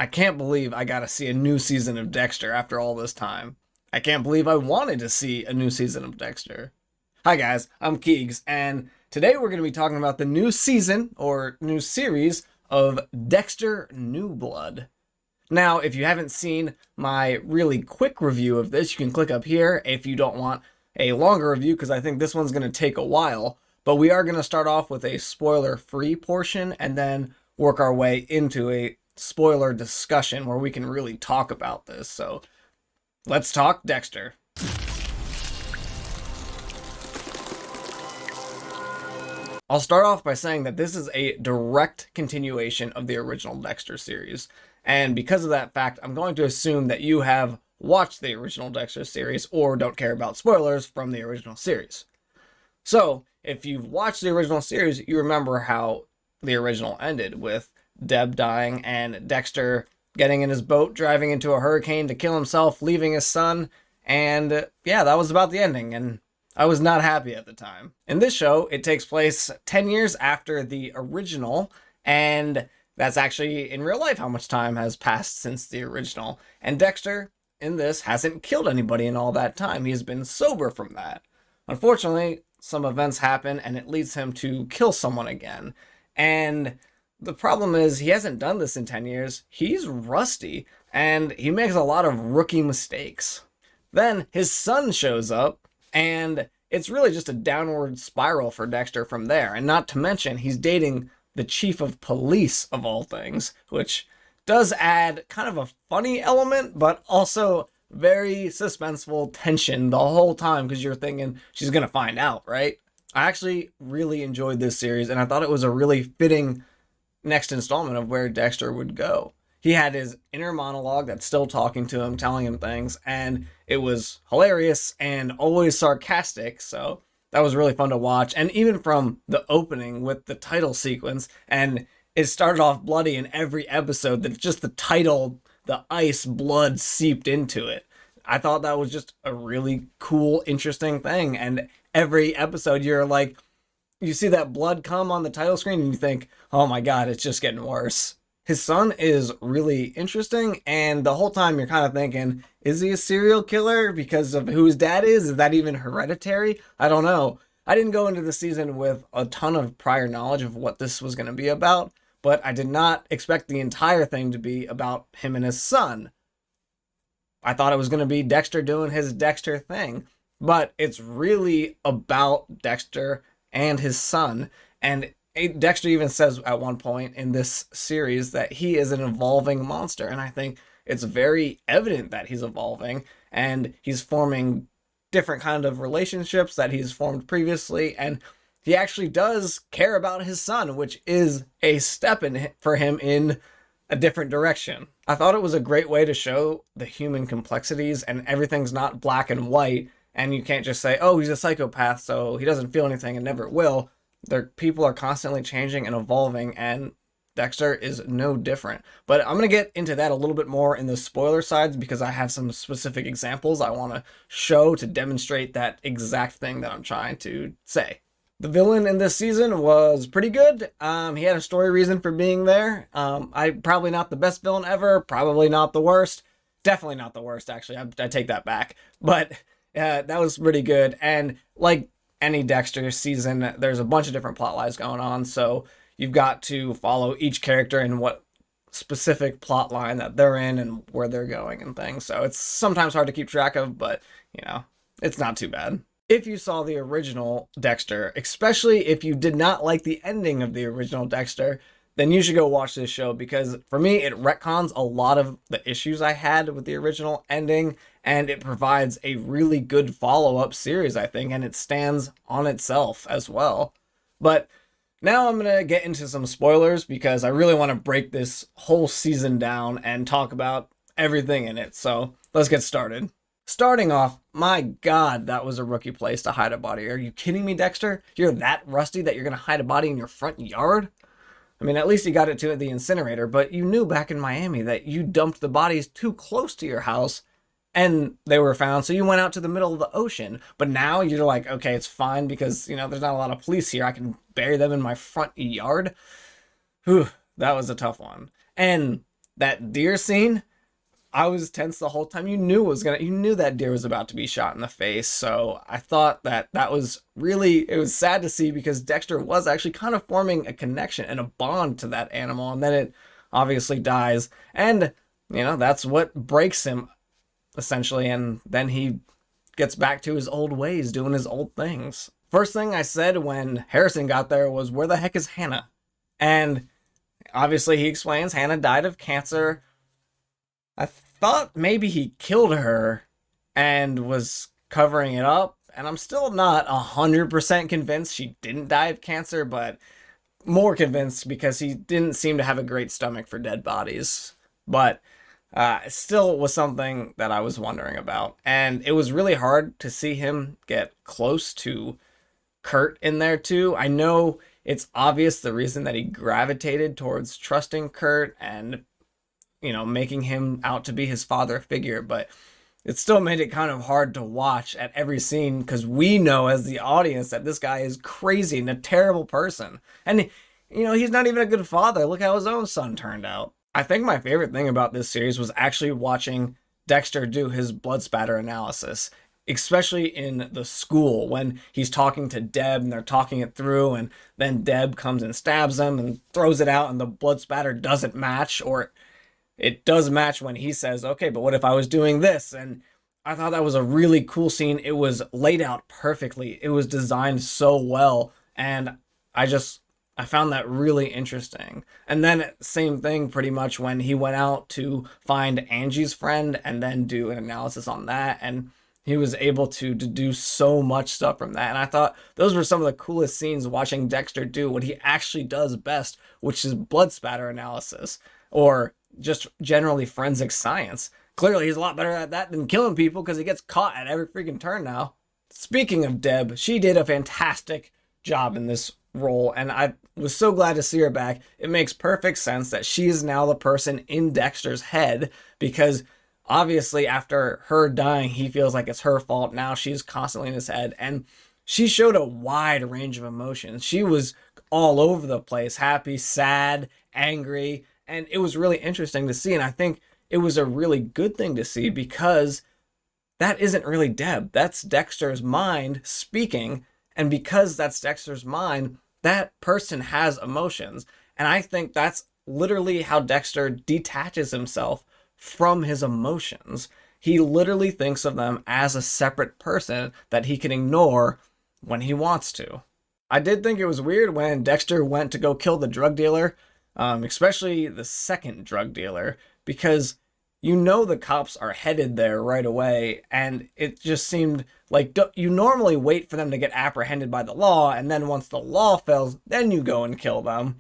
I can't believe I got to see a new season of Dexter after all this time. I can't believe I wanted to see a new season of Dexter. Hi guys, I'm Keegs, and today we're going to be talking about the new season, or new series, of Dexter New Blood. Now, if you haven't seen my really quick review of this, you can click up here if you don't want a longer review, because I think this one's going to take a while. But we are going to start off with a spoiler-free portion, and then work our way into a spoiler discussion where we can really talk about this. So let's talk Dexter. I'll start off by saying that this is a direct continuation of the original Dexter series. And because of that fact, I'm going to assume that you have watched the original Dexter series or don't care about spoilers from the original series. So if you've watched the original series, you remember how the original ended with Deb dying and Dexter getting in his boat, driving into a hurricane to kill himself, leaving his son, and yeah, that was about the ending, and I was not happy at the time. In this show, it takes place 10 years after the original, and that's actually in real life how much time has passed since the original. And Dexter, in this, hasn't killed anybody in all that time. He has been sober from that. Unfortunately, some events happen, and it leads him to kill someone again. And the problem is he hasn't done this in 10 years. He's rusty, and he makes a lot of rookie mistakes. Then his son shows up, and it's really just a downward spiral for Dexter from there. And not to mention, he's dating the chief of police, of all things, which does add kind of a funny element, but also very suspenseful tension the whole time, because you're thinking she's going to find out, right? I actually really enjoyed this series, and I thought it was a really fitting next installment of where Dexter would go. He had his inner monologue that's still talking to him, telling him things, and it was hilarious and always sarcastic, so that was really fun to watch. And even from the opening with the title sequence, and it started off bloody in every episode, that just the title, the ice blood seeped into it. I thought that was just a really cool, interesting thing, and every episode you're like, you see that blood come on the title screen and you think, oh my god, it's just getting worse. His son is really interesting, and the whole time you're kind of thinking, is he a serial killer because of who his dad is? Is that even hereditary? I don't know. I didn't go into the season with a ton of prior knowledge of what this was going to be about, but I did not expect the entire thing to be about him and his son. I thought it was going to be Dexter doing his Dexter thing, but it's really about Dexter and his son. And Dexter even says at one point in this series that he is an evolving monster, and I think it's very evident that he's evolving, and he's forming different kind of relationships that he's formed previously, and he actually does care about his son, which is a step for him in a different direction. I thought it was a great way to show the human complexities, and everything's not black and white, and you can't just say, oh, he's a psychopath, so he doesn't feel anything and never will. People are constantly changing and evolving, and Dexter is no different. But I'm going to get into that a little bit more in the spoiler sides, because I have some specific examples I want to show to demonstrate that exact thing that I'm trying to say. The villain in this season was pretty good. He had a story reason for being there. Probably not the best villain ever, probably not the worst. Definitely not the worst, actually. I take that back. But that was pretty good. And like any Dexter season, there's a bunch of different plot lines going on, so you've got to follow each character in what specific plot line that they're in and where they're going and things. So it's sometimes hard to keep track of, but you know, it's not too bad. If you saw the original Dexter, especially if you did not like the ending of the original Dexter, then you should go watch this show, because for me, it retcons a lot of the issues I had with the original ending, and it provides a really good follow-up series, I think, and it stands on itself as well. But now I'm going to get into some spoilers, because I really want to break this whole season down and talk about everything in it. So let's get started. Starting off, my god, that was a rookie place to hide a body. Are you kidding me, Dexter? You're that rusty that you're going to hide a body in your front yard? I mean, at least you got it to the incinerator, but you knew back in Miami that you dumped the bodies too close to your house and they were found, so you went out to the middle of the ocean. But now you're like, okay, it's fine because, you know, there's not a lot of police here. I can bury them in my front yard. Whew, that was a tough one. And that deer scene, I was tense the whole time. You knew that deer was about to be shot in the face. So I thought that was really, it was sad to see because Dexter was actually kind of forming a connection and a bond to that animal. And then it obviously dies. And, that's what breaks him essentially. And then he gets back to his old ways, doing his old things. First thing I said when Harrison got there was, where the heck is Hannah? And obviously he explains Hannah died of cancer. I thought maybe he killed her and was covering it up, and I'm still not 100% convinced she didn't die of cancer, but more convinced because he didn't seem to have a great stomach for dead bodies. But it still was something that I was wondering about, and it was really hard to see him get close to Kurt in there too. I know it's obvious the reason that he gravitated towards trusting Kurt and making him out to be his father figure, but it still made it kind of hard to watch at every scene because we know as the audience that this guy is crazy and a terrible person. And, he's not even a good father. Look how his own son turned out. I think my favorite thing about this series was actually watching Dexter do his blood spatter analysis, especially in the school when he's talking to Deb and they're talking it through, and then Deb comes and stabs him and throws it out and the blood spatter doesn't match, or it does match when he says, okay, but what if I was doing this? And I thought that was a really cool scene. It was laid out perfectly. It was designed so well. And I found that really interesting. And then same thing pretty much when he went out to find Angie's friend and then do an analysis on that. And he was able to deduce so much stuff from that. And I thought those were some of the coolest scenes watching Dexter do what he actually does best, which is blood spatter analysis, or just generally forensic science. Clearly he's a lot better at that than killing people because he gets caught at every freaking turn now. Speaking of Deb, she did a fantastic job in this role, and I was so glad to see her back. It makes perfect sense that she is now the person in Dexter's head because obviously after her dying, he feels like it's her fault. Now she's constantly in his head, and she showed a wide range of emotions. She was all over the place, happy, sad, angry, and it was really interesting to see. And I think it was a really good thing to see because that isn't really Deb. That's Dexter's mind speaking. And because that's Dexter's mind, that person has emotions. And I think that's literally how Dexter detaches himself from his emotions. He literally thinks of them as a separate person that he can ignore when he wants to. I did think it was weird when Dexter went to go kill the drug dealer, especially the second drug dealer, because the cops are headed there right away, and it just seemed like you normally wait for them to get apprehended by the law, and then once the law fails, then you go and kill them,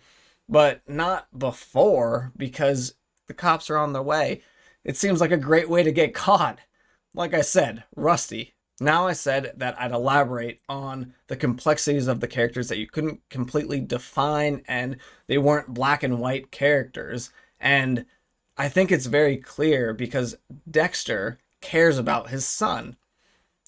but not before, because the cops are on their way. It seems like a great way to get caught. Like I said, rusty. Now I said that I'd elaborate on the complexities of the characters that you couldn't completely define, and they weren't black and white characters. And I think it's very clear because Dexter cares about his son.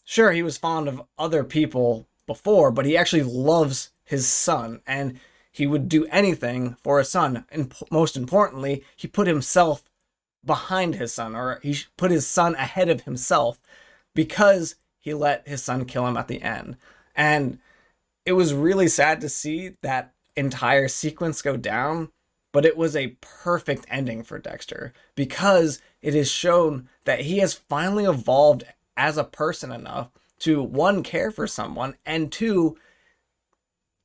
Sure, he was fond of other people before, but he actually loves his son, and he would do anything for his son. And most importantly, he put himself behind his son, or he put his son ahead of himself because he let his son kill him at the end. And it was really sad to see that entire sequence go down, but it was a perfect ending for Dexter because it is shown that he has finally evolved as a person enough to, one, care for someone, and two,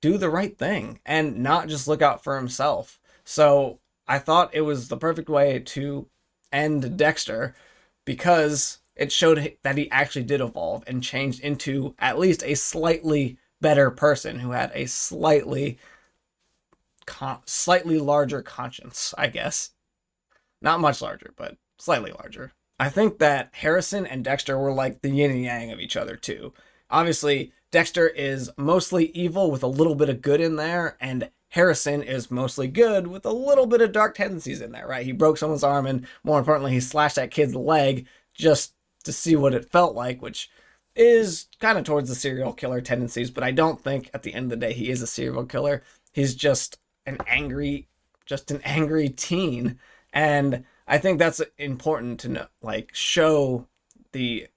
do the right thing and not just look out for himself. So I thought it was the perfect way to end Dexter because it showed that he actually did evolve and changed into at least a slightly better person who had a slightly larger conscience, I guess. Not much larger, but slightly larger. I think that Harrison and Dexter were like the yin and yang of each other too. Obviously, Dexter is mostly evil with a little bit of good in there, and Harrison is mostly good with a little bit of dark tendencies in there, right? He broke someone's arm, and more importantly, he slashed that kid's leg just to see what it felt like, which is kind of towards the serial killer tendencies, but I don't think at the end of the day he is a serial killer. He's just an angry teen. And I think that's important to know, like, show the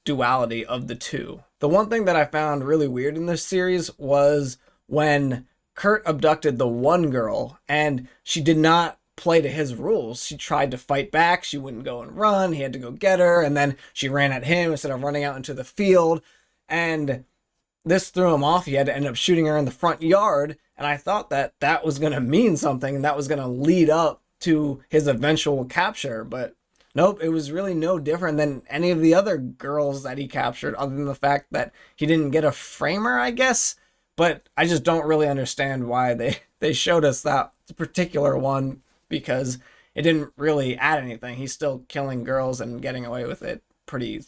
duality of the two. The one thing that I found really weird in this series was when Kurt abducted the one girl and she did not play to his rules. She tried to fight back. She wouldn't go and run. He had to go get her. And then she ran at him instead of running out into the field. And this threw him off. He had to end up shooting her in the front yard. And I thought that that was going to mean something and that was going to lead up to his eventual capture. But nope, it was really no different than any of the other girls that he captured, other than the fact that he didn't get a framer, I guess. But I just don't really understand why they showed us that particular one, because it didn't really add anything. He's still killing girls and getting away with it pretty,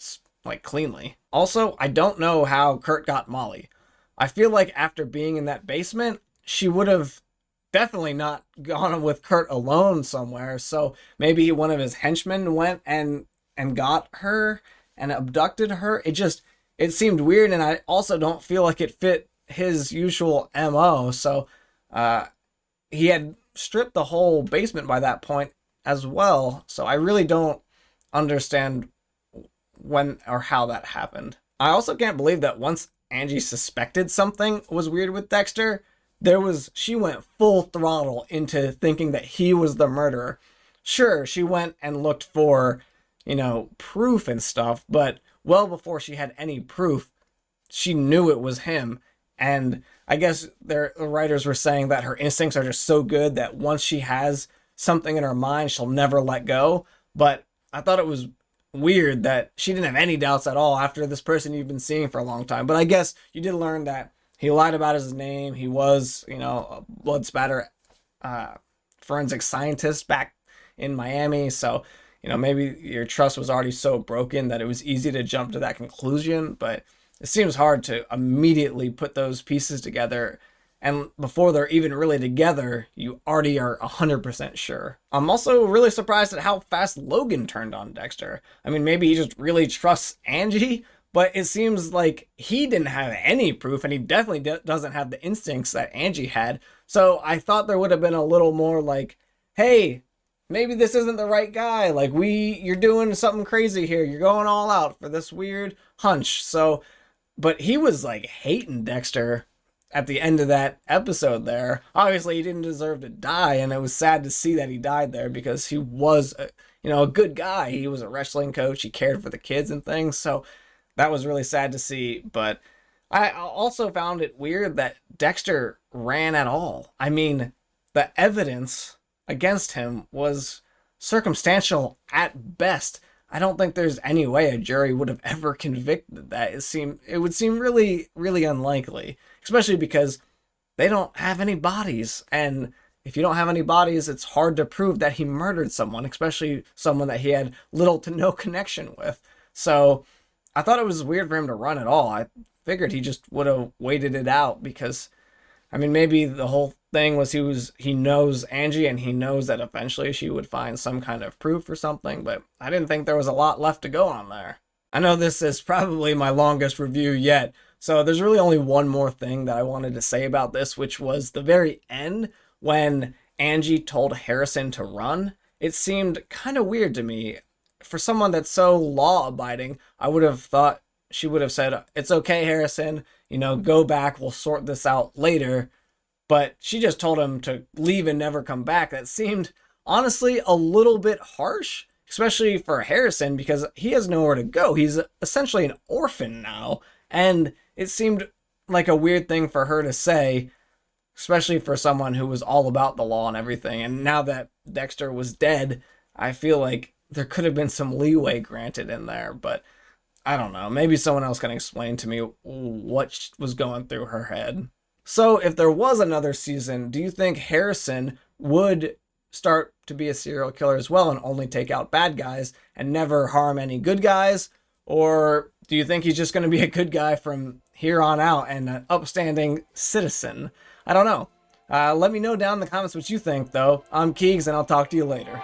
like, cleanly. Also, I don't know how Kurt got Molly. I feel like after being in that basement, she would have definitely not gone with Kurt alone somewhere. So maybe one of his henchmen went and got her and abducted her. It seemed weird, and I also don't feel like it fit his usual MO. So he had stripped the whole basement by that point as well. So I really don't understand when or how that happened. I also can't believe that once Angie suspected something was weird with Dexter, she went full throttle into thinking that he was the murderer. Sure, she went and looked for, proof and stuff, but well before she had any proof, she knew it was him. And I guess the writers were saying that her instincts are just so good that once she has something in her mind, she'll never let go. But I thought it was weird that she didn't have any doubts at all after this person you've been seeing for a long time. But I guess you did learn that he lied about his name. He was, a blood spatter forensic scientist back in Miami. So, maybe your trust was already so broken that it was easy to jump to that conclusion. But it seems hard to immediately put those pieces together. And before they're even really together, you already are 100% sure. I'm also really surprised at how fast Logan turned on Dexter. I mean, maybe he just really trusts Angie, but it seems like he didn't have any proof, and he definitely doesn't have the instincts that Angie had. So I thought there would have been a little more like, hey, maybe this isn't the right guy. Like, you're doing something crazy here. You're going all out for this weird hunch. So, but he was like hating Dexter at the end of that episode there. Obviously, he didn't deserve to die, and it was sad to see that he died there because he was, a good guy. He was a wrestling coach. He cared for the kids and things. So that was really sad to see. But I also found it weird that Dexter ran at all. I mean, the evidence against him was circumstantial at best. I don't think there's any way a jury would have ever convicted that. It would seem really, really unlikely, especially because they don't have any bodies. And if you don't have any bodies, it's hard to prove that he murdered someone, especially someone that he had little to no connection with. So I thought it was weird for him to run at all. I figured he just would have waited it out because, I mean, maybe the whole thing was he knows Angie and he knows that eventually she would find some kind of proof or something, but I didn't think there was a lot left to go on there. I know this is probably my longest review yet, so there's really only one more thing that I wanted to say about this, which was the very end when Angie told Harrison to run. It seemed kind of weird to me. For someone that's so law-abiding, I would have thought she would have said, it's okay, Harrison, go back, we'll sort this out later. But she just told him to leave and never come back. That seemed, honestly, a little bit harsh, especially for Harrison, because he has nowhere to go. He's essentially an orphan now. And it seemed like a weird thing for her to say, especially for someone who was all about the law and everything. And now that Dexter was dead, I feel like there could have been some leeway granted in there. But I don't know. Maybe someone else can explain to me what was going through her head. So if there was another season, do you think Harrison would start to be a serial killer as well and only take out bad guys and never harm any good guys? Or do you think he's just going to be a good guy from here on out and an upstanding citizen? I don't know. Let me know down in the comments what you think, though. I'm Keegs, and I'll talk to you later.